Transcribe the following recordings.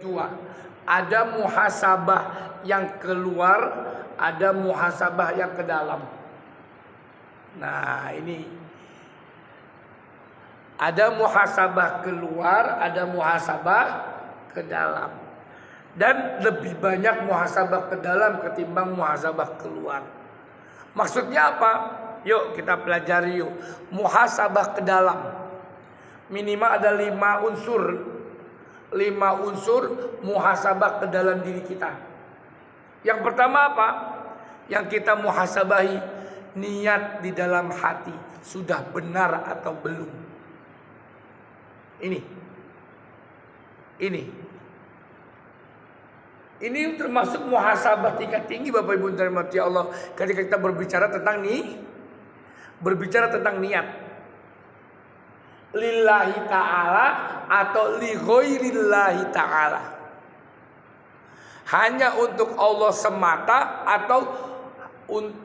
Dua, ada muhasabah yang keluar, ada muhasabah yang ke dalam. Nah ini, ada muhasabah keluar, ada muhasabah ke dalam. Dan lebih banyak muhasabah ke dalam ketimbang muhasabah keluar. Maksudnya apa? Yuk kita pelajari yuk. Muhasabah ke dalam minimal ada 5 unsur. 5 unsur muhasabah ke dalam diri kita. Yang pertama apa? Yang kita muhasabahi, niat di dalam hati sudah benar atau belum. Ini termasuk muhasabah tingkat tinggi Bapak Ibu dan rahmati Allah. Ketika kita berbicara tentang niat. Lillahi ta'ala atau li ghairillahi ta'ala. Hanya untuk Allah semata atau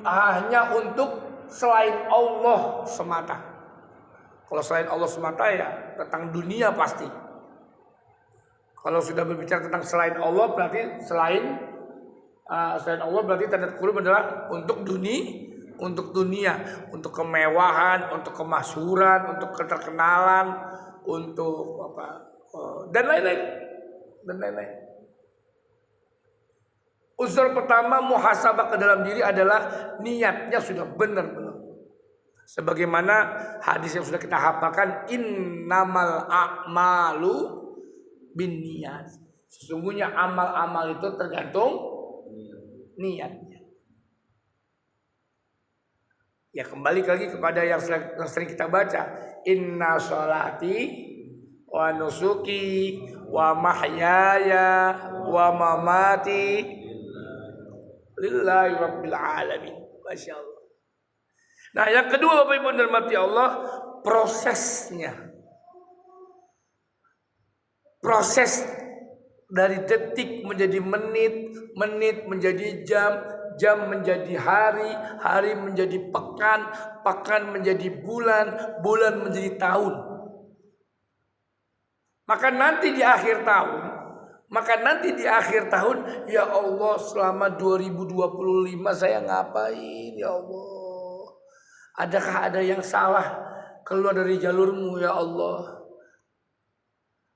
hanya untuk selain Allah semata. Kalau selain Allah semata ya tentang dunia pasti. Kalau sudah berbicara tentang selain Allah berarti selain Allah berarti tanda kurung adalah untuk dunia, untuk kemewahan, untuk kemasyhuran, untuk keterkenalan, untuk apa dan lain-lain. Unsur pertama muhasabah ke dalam diri adalah niatnya sudah benar-benar. Sebagaimana hadis yang sudah kita hafalkan, innamal a'malu binniyat. Sesungguhnya amal-amal itu tergantung niatnya. Ya kembali lagi kepada yang sering kita baca, inna sholati wa nusuki wa mahyaya wa mamati lillahi rabbil alamin. Masya Allah. Nah yang kedua Bapak Ibu dan rahmati Allah, prosesnya. Proses dari detik menjadi menit, menit menjadi jam, jam menjadi hari, hari menjadi pekan, pekan menjadi bulan, bulan menjadi tahun. Maka nanti di akhir tahun, ya Allah selama 2025 saya ngapain ya Allah? Adakah ada yang salah keluar dari jalurmu ya Allah?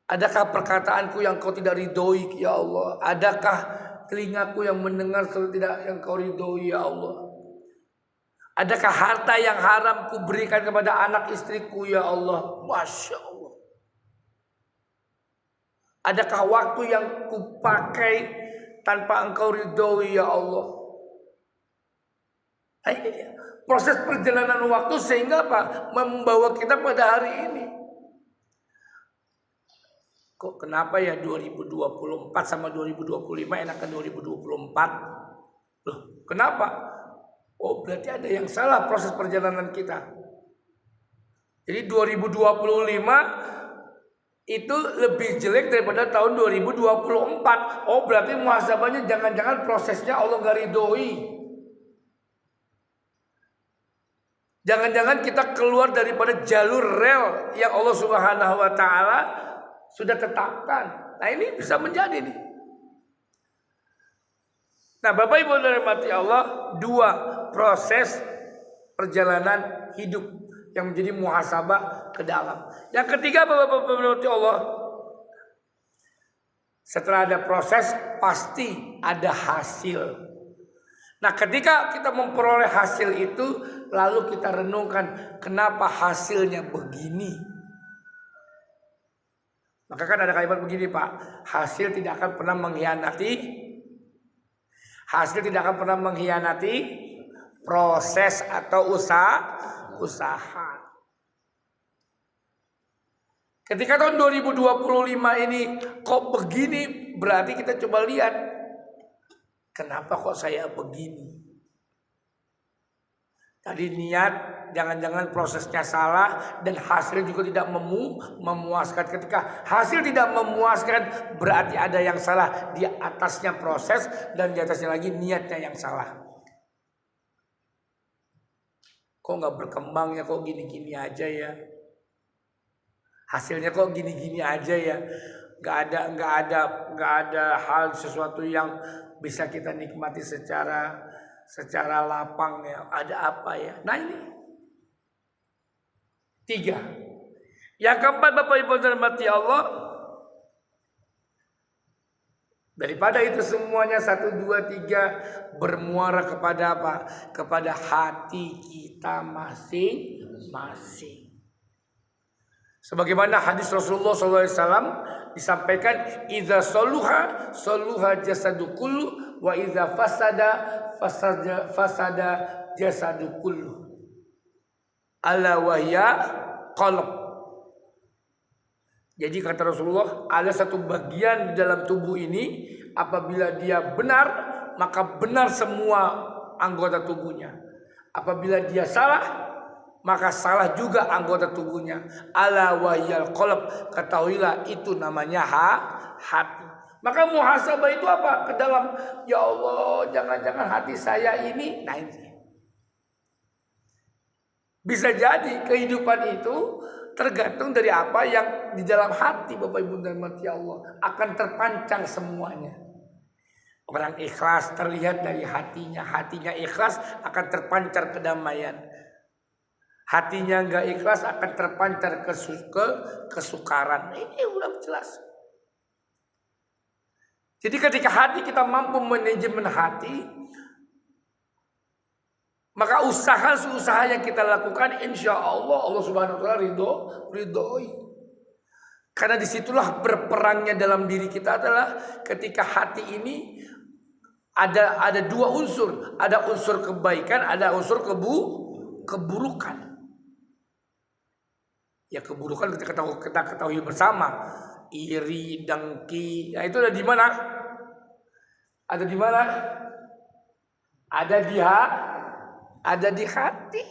Adakah perkataanku yang kau tidak ridhoi ya Allah? Adakah telingaku yang mendengar tidak yang kau ridhoi ya Allah? Adakah harta yang haram ku berikan kepada anak istriku ya Allah? Masya Allah. Adakah waktu yang ku pakai tanpa engkau ridhoi ya Allah? Nah, ini dia. Proses perjalanan waktu sehingga apa? Membawa kita pada hari ini. Kok kenapa ya 2024 sama 2025 enakan 2024? Loh, kenapa? Oh, berarti ada yang salah proses perjalanan kita. Jadi 2025 itu lebih jelek daripada tahun 2024. Oh, berarti muhasabahnya jangan-jangan prosesnya Allah gak ridhoi. Jangan-jangan kita keluar daripada jalur rel yang Allah Subhanahu wa taala sudah tetapkan. Nah ini bisa menjadi nih. Nah Bapak Ibu dan rahmati Allah, 2 proses perjalanan hidup yang menjadi muhasabah ke dalam. Yang ketiga Bapak Ibu dan rahmati Allah, setelah ada proses pasti ada hasil. Nah ketika kita memperoleh hasil itu, lalu kita renungkan kenapa hasilnya begini. Maka kan ada kalimat begini Pak, hasil tidak akan pernah mengkhianati proses atau usaha. Ketika tahun 2025 ini kok begini, berarti kita coba lihat kenapa kok saya begini. Tadi niat, jangan-jangan prosesnya salah dan hasil juga tidak memuaskan. Ketika hasil tidak memuaskan, berarti ada yang salah. Di atasnya proses dan di atasnya lagi niatnya yang salah. Kok nggak berkembang ya, kok gini-gini aja ya. Hasilnya kok gini-gini aja ya. nggak ada hal sesuatu yang bisa kita nikmati secara lapang ya. Ada apa ya? Nah ini 3. Yang keempat, Bapak Ibu dan mati Allah, daripada itu semuanya 1, 2, 3 bermuara kepada apa? Kepada hati kita masing-masing. Sebagaimana hadis Rasulullah SAW disampaikan, idza saluha jasadu kullu wa idza fasada jasadu kullu. Ala wahya qalb. Jadi kata Rasulullah, ada satu bagian di dalam tubuh ini, apabila dia benar, maka benar semua anggota tubuhnya. Apabila dia salah, maka salah juga anggota tubuhnya. Ala wahyal qalb, ketahuilah itu namanya hati. Maka muhasabah itu apa? Ke dalam, ya Allah, jangan-jangan hati saya ini. Nah ini bisa jadi kehidupan itu tergantung dari apa yang di dalam hati, Bapak Ibu dan mati Allah, akan terpancang semuanya. Orang ikhlas terlihat dari hatinya ikhlas akan terpancar kedamaian. Hatinya enggak ikhlas akan terpancar kesukaran. Ini udah jelas. Jadi ketika hati kita mampu manajemen hati, maka usaha yang kita lakukan, insya Allah Subhanahu Wa Taala ridhoi. Karena disitulah berperangnya dalam diri kita adalah ketika hati ini ada 2 unsur, ada unsur kebaikan, ada unsur keburukan. Ya keburukan kita ketahui bersama, iri, dengki, ya itu ada di mana? Ada di mana? Ada di hati.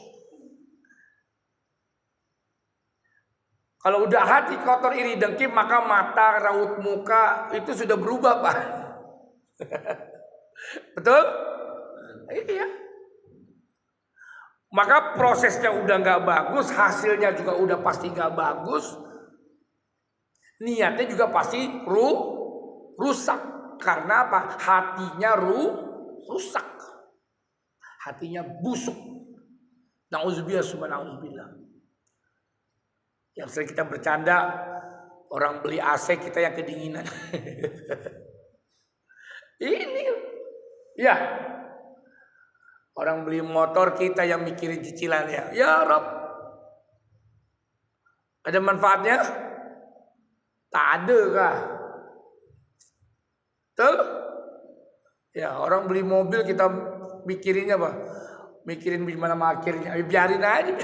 Kalau udah hati kotor, iri, dengki, maka mata, raut muka itu sudah berubah, Pak. Betul? Iya. Maka prosesnya udah nggak bagus, hasilnya juga udah pasti nggak bagus. Niatnya juga pasti rusak. Karena apa? Hatinya rusak. Hatinya busuk. Na'udzubillah summa na'udzubillah. Yang sering kita bercanda, orang beli AC kita yang kedinginan. Ini ya. Orang beli motor kita yang mikirin cicilannya. Ya Rob. Ada manfaatnya? Tak ada kah? Betul? Ya, orang beli mobil kita mikirinnya apa? Mikirin gimana akhirnya. Biarin aja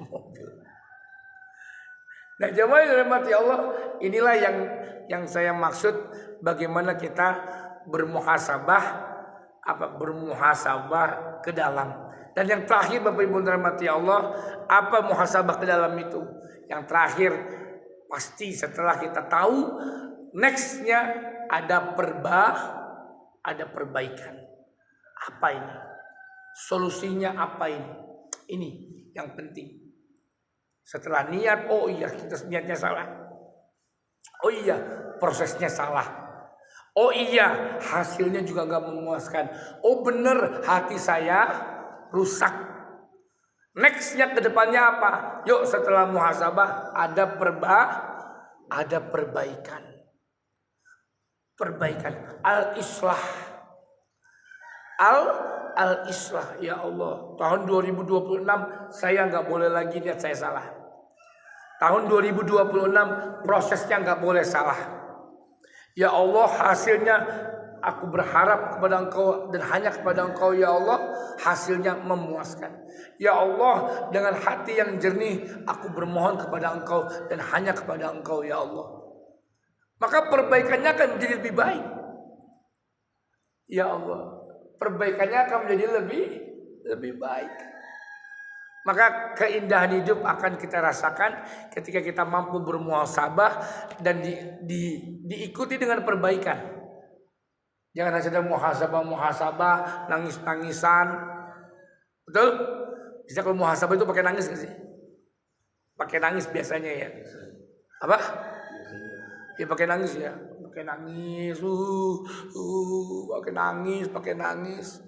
mobil. Nah, jemaah yang dirahmati Allah, inilah yang saya maksud, bagaimana kita bermuhasabah ke dalam. Dan yang terakhir, Bapak Ibu dirahmati Allah, apa muhasabah ke dalam itu? Yang terakhir, pasti setelah kita tahu, nextnya ada perbaikan. Apa ini? Solusinya apa ini? Ini yang penting. Setelah niat, oh iya kita niatnya salah. Oh iya prosesnya salah. Oh iya hasilnya juga gak memuaskan. Oh bener hati saya rusak. Nextnya ke depannya apa? Yuk setelah muhasabah ada perbaikan. Perbaikan. Al-islah. Al-islah. Ya Allah, tahun 2026 saya gak boleh lagi niat saya salah. Tahun 2026 prosesnya gak boleh salah. Ya Allah, hasilnya aku berharap kepada Engkau dan hanya kepada Engkau ya Allah, hasilnya memuaskan. Ya Allah, dengan hati yang jernih aku bermohon kepada Engkau dan hanya kepada Engkau ya Allah. Maka perbaikannya akan menjadi lebih baik. Ya Allah, perbaikannya akan menjadi lebih baik. Maka keindahan hidup akan kita rasakan ketika kita mampu bermuhasabah dan diikuti dengan perbaikan. Jangan hanya sedang muhasabah, nangis-nangisan. Betul? Bisa kalau muhasabah itu pakai nangis nggak sih? Pakai nangis biasanya ya. Apa? Ya pakai nangis ya, pakai nangis, pakai nangis.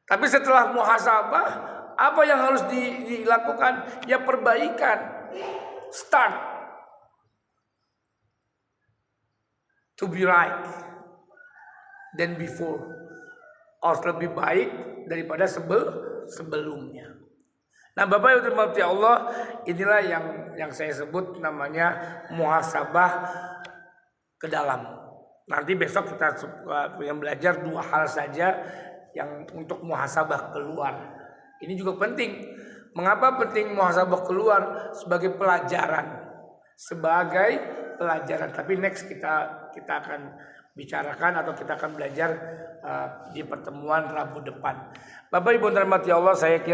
Tapi setelah muhasabah, apa yang harus dilakukan? Ya perbaikan. Start to be right than before. Harus lebih baik daripada sebelumnya. Nah, Bapak Ibu dirahmati Allah, inilah yang saya sebut namanya muhasabah ke dalam. Nanti besok kita yang belajar 2 hal saja yang untuk muhasabah keluar. Ini juga penting. Mengapa penting muhasabah keluar? Sebagai pelajaran. Tapi next kita akan bicarakan atau kita akan belajar di pertemuan Rabu depan. Bapak Ibu dirahmati Allah, saya kira